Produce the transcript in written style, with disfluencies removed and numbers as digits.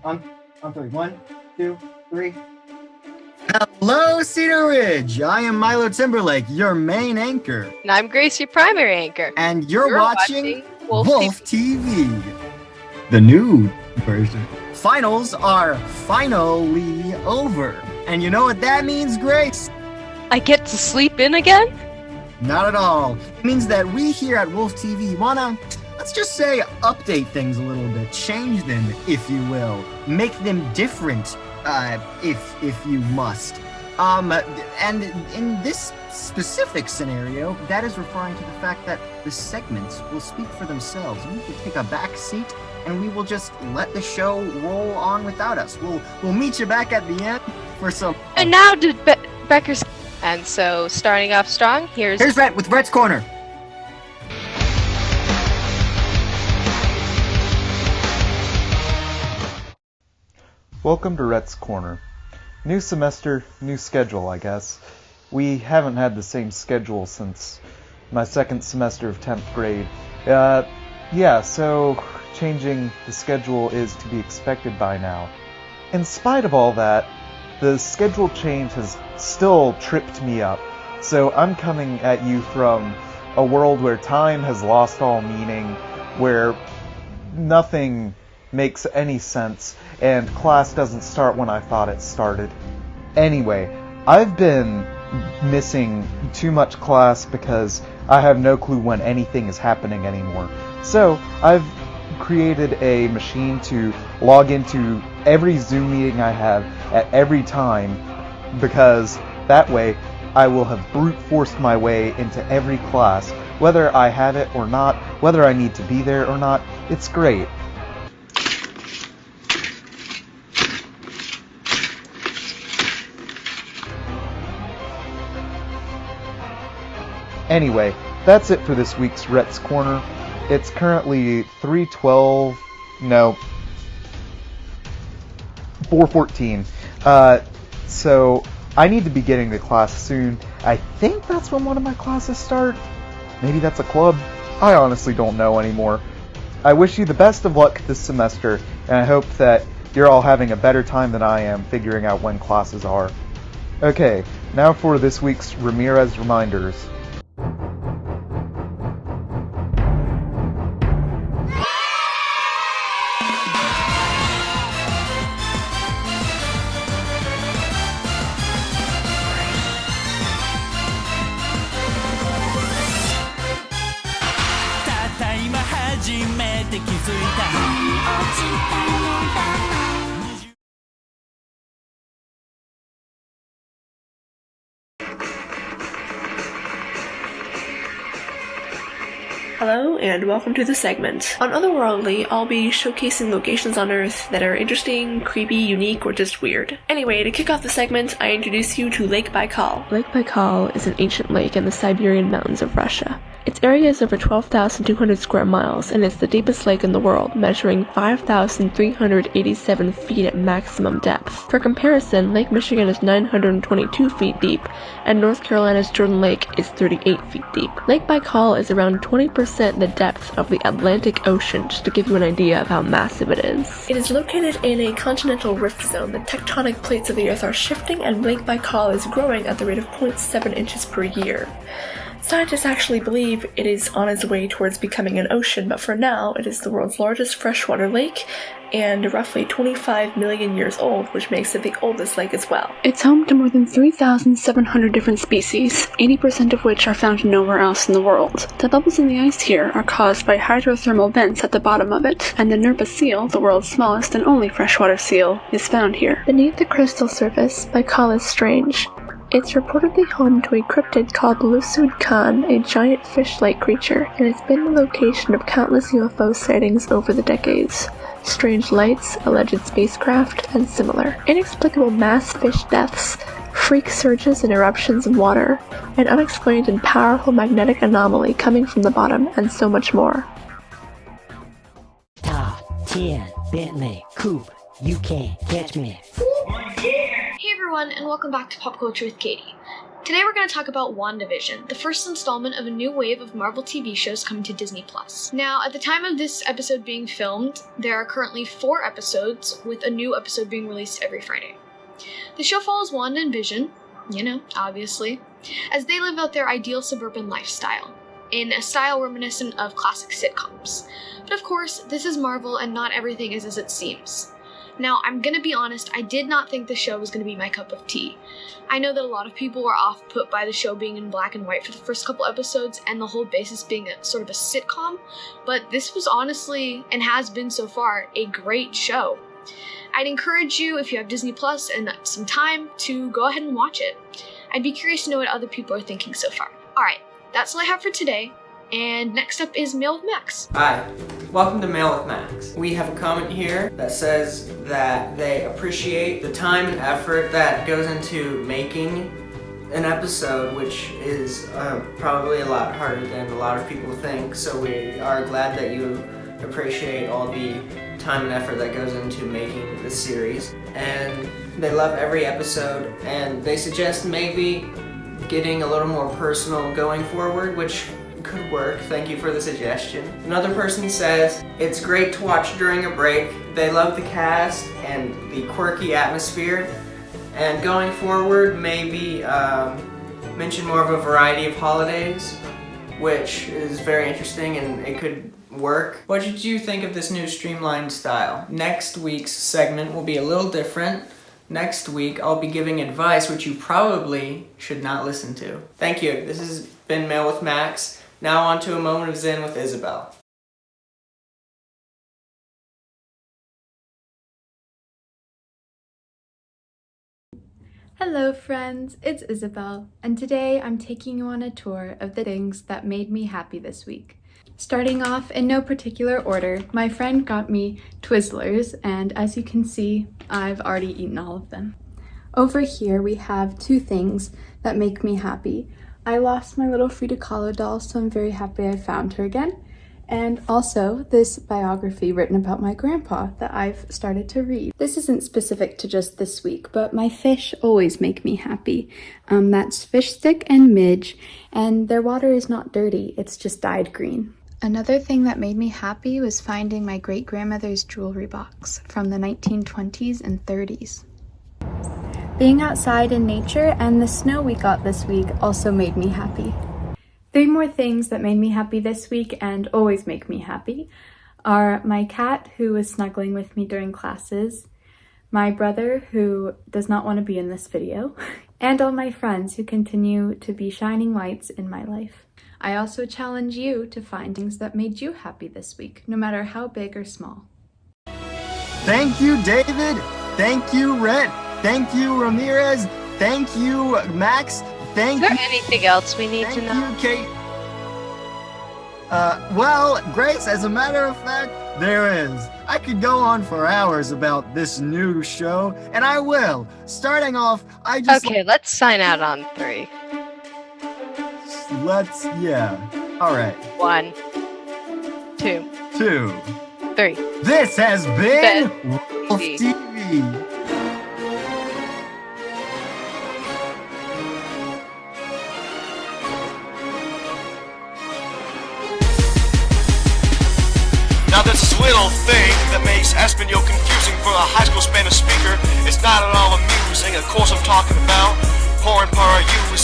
On three. One, two, three. Hello, Cedar Ridge. I am Milo Timberlake, your main anchor. And I'm Grace, your primary anchor. And you're watching Wolf TV. The new version. Finals are finally over. And you know what that means, Grace? I get to sleep in again? Not at all. It means that we here at Wolf TV wanna, let's just say, update things a little bit, change them, if you will, make them different, if you must. And in this specific scenario, that is referring to the fact that the segments will speak for themselves. We can take a back seat and we will just let the show roll on without us. We'll meet you back at the end for some. And now to Becker's. And so, starting off strong, here's Rhett with Rhett's Corner. Welcome to Rhett's Corner. New semester, new schedule, I guess. We haven't had the same schedule since my second semester of 10th grade. So changing the schedule is to be expected by now. In spite of all that, the schedule change has still tripped me up. So I'm coming at you from a world where time has lost all meaning, where nothing makes any sense, and class doesn't start when I thought it started. Anyway, I've been missing too much class because I have no clue when anything is happening anymore. So I've created a machine to log into every Zoom meeting I have at every time, because that way I will have brute forced my way into every class, whether I have it or not, whether I need to be there or not. It's great. Anyway, that's it for this week's Rhett's Corner. It's currently 4:14. So I need to be getting to class soon. I think that's when one of my classes start. Maybe that's a club. I honestly don't know anymore. I wish you the best of luck this semester, and I hope that you're all having a better time than I am figuring out when classes are. Okay, now for this week's Ramirez Reminders. Hello, and welcome to the segment. On Otherworldly, I'll be showcasing locations on Earth that are interesting, creepy, unique, or just weird. Anyway, to kick off the segment, I introduce you to Lake Baikal. Lake Baikal is an ancient lake in the Siberian mountains of Russia. Its area is over 12,200 square miles, and it's the deepest lake in the world, measuring 5,387 feet at maximum depth. For comparison, Lake Michigan is 922 feet deep, and North Carolina's Jordan Lake is 38 feet deep. Lake Baikal is around 20% the depth of the Atlantic Ocean, just to give you an idea of how massive it is. It is located in a continental rift zone. The tectonic plates of the Earth are shifting, and Lake Baikal is growing at the rate of 0.7 inches per year. Scientists actually believe it is on its way towards becoming an ocean, but for now, it is the world's largest freshwater lake and roughly 25 million years old, which makes it the oldest lake as well. It's home to more than 3,700 different species, 80% of which are found nowhere else in the world. The bubbles in the ice here are caused by hydrothermal vents at the bottom of it, and the Nerpa seal, the world's smallest and only freshwater seal, is found here. Beneath the crystal surface, Baikal is strange. It's reportedly home to a cryptid called Lusud Khan, a giant fish-like creature, and it's been the location of countless UFO sightings over the decades. Strange lights, alleged spacecraft, and similar. Inexplicable mass fish deaths, freak surges and eruptions of water, an unexplained and powerful magnetic anomaly coming from the bottom, and so much more. Top 10 Bentley Coupe, you can't catch me. Hey everyone, and welcome back to Pop Culture with Katie. Today we're going to talk about WandaVision, the first installment of a new wave of Marvel TV shows coming to Disney+. Now, at the time of this episode being filmed, there are currently 4 episodes, with a new episode being released every Friday. The show follows Wanda and Vision, obviously, as they live out their ideal suburban lifestyle, in a style reminiscent of classic sitcoms. But of course, this is Marvel and not everything is as it seems. Now, I'm gonna be honest, I did not think the show was gonna be my cup of tea. I know that a lot of people were off-put by the show being in black and white for the first couple episodes and the whole basis being a sort of a sitcom, but this was honestly, and has been so far, a great show. I'd encourage you, if you have Disney Plus and some time, to go ahead and watch it. I'd be curious to know what other people are thinking so far. Alright, that's all I have for today. And next up is Mail with Max. Hi, welcome to Mail with Max. We have a comment here that says that they appreciate the time and effort that goes into making an episode, which is probably a lot harder than a lot of people think. So we are glad that you appreciate all the time and effort that goes into making this series. And they love every episode, and they suggest maybe getting a little more personal going forward, which could work. Thank you for the suggestion. Another person says, it's great to watch during a break. They love the cast and the quirky atmosphere. And going forward, maybe mention more of a variety of holidays, which is very interesting and it could work. What did you think of this new streamlined style? Next week's segment will be a little different. Next week, I'll be giving advice which you probably should not listen to. Thank you. This has been Mail with Max. Now on to a moment of Zen with Isabel. Hello friends, it's Isabel, and today I'm taking you on a tour of the things that made me happy this week. Starting off in no particular order, my friend got me Twizzlers, and as you can see, I've already eaten all of them. Over here we have 2 things that make me happy. I lost my little Frida Kahlo doll, so I'm very happy I found her again. And also this biography written about my grandpa that I've started to read. This isn't specific to just this week, but my fish always make me happy. That's Fish Stick and Midge, and their water is not dirty, it's just dyed green. Another thing that made me happy was finding my great-grandmother's jewelry box from the 1920s and 30s. Being outside in nature and the snow we got this week also made me happy. 3 more things that made me happy this week and always make me happy are my cat, who was snuggling with me during classes, my brother, who does not want to be in this video, and all my friends who continue to be shining lights in my life. I also challenge you to find things that made you happy this week, no matter how big or small. Thank you, David. Thank you, Rhett. Thank you, Ramirez. Thank you, Max. Thank Is you. there anything else we need to know? Thank you, Kate. Well, Grace, as a matter of fact, there is. I could go on for hours about this new show, and I will. Starting off, Okay, let's sign out on 3. All right. 1, 2, 2. 3. This has been Wolf TV. TV. Now there's this little thing that makes Espanol confusing for a high school Spanish speaker. It's not at all amusing. Of course I'm talking about porn para USA.